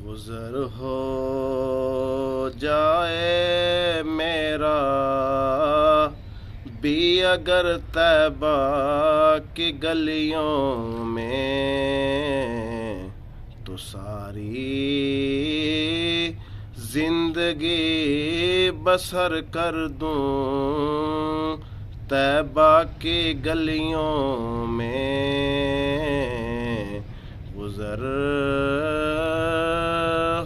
گزر ہو جائے میرا بھی اگر طیبہ کی گلیوں میں، تو ساری زندگی بسر کر دوں طیبہ کی گلیوں میں۔ گزر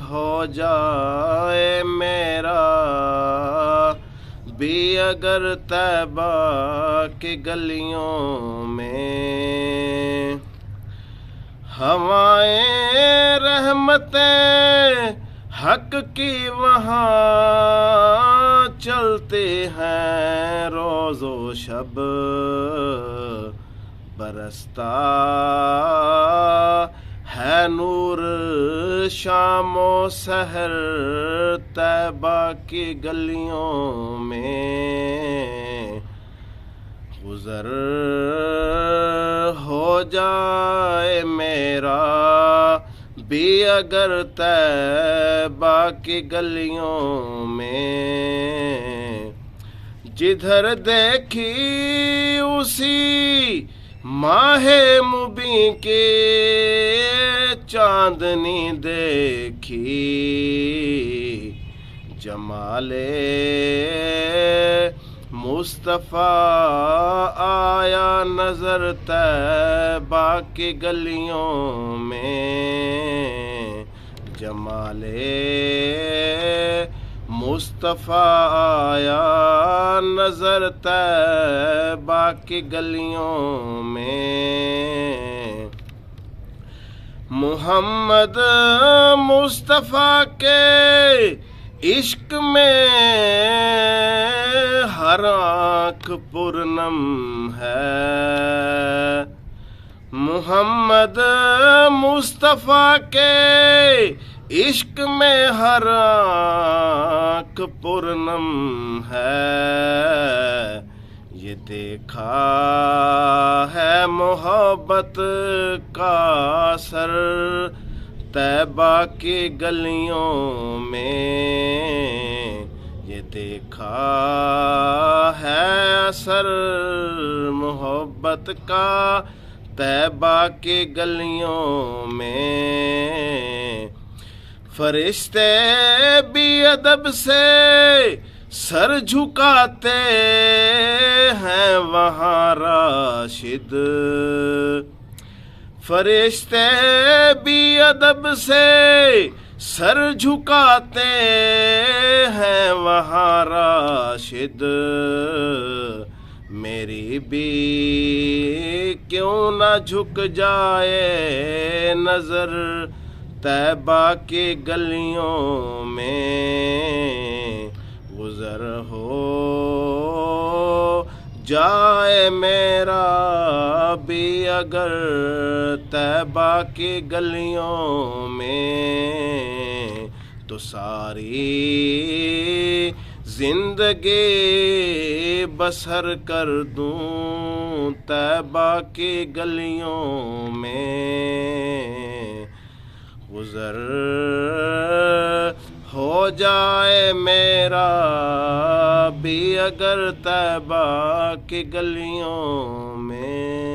ہو جائے میرا بھی اگر طیبہ کی گلیوں میں، ہوائیں رحمتیں حق کی وہاں چلتے ہیں روز و شب، برستا ہے نور شام و سحر طیبہ کی گلیوں میں۔ گزر ہو جائے میرا بھی اگر طیبہ کی گلیوں میں، جدھر دیکھی اسی ماہ مبیں کے چاندنی دیکھی، جمال مصطفیٰ آیا نظر طیبہ کی گلیوں میں، جمال مصطفیٰ آیا نظر طیبہ کی گلیوں میں۔ محمد مصطفیٰ کے عشق میں ہر آنکھ پرنم ہے، محمد مصطفیٰ کے عشق میں ہر آنکھ پرنم ہے۔ یہ دیکھا ہے محبت کا اثر طیبہ کی گلیوں میں، یہ دیکھا ہے اثر محبت کا طیبہ کی گلیوں میں۔ فرشتے بھی ادب سے سر جھکاتے ہیں وہاں راشد، فرشتے بھی ادب سے سر جھکاتے ہیں وہاں راشد، میری بھی کیوں نہ جھک جائے نظر طیبہ کی گلیوں میں۔ گزر ہو جائے میرا بھی اگر طیبہ کی گلیوں میں، تو ساری زندگی بسر کر دوں طیبہ کی گلیوں میں۔ گزر ہو جائے میرا بھی اگر طیبہ کی گلیوں میں۔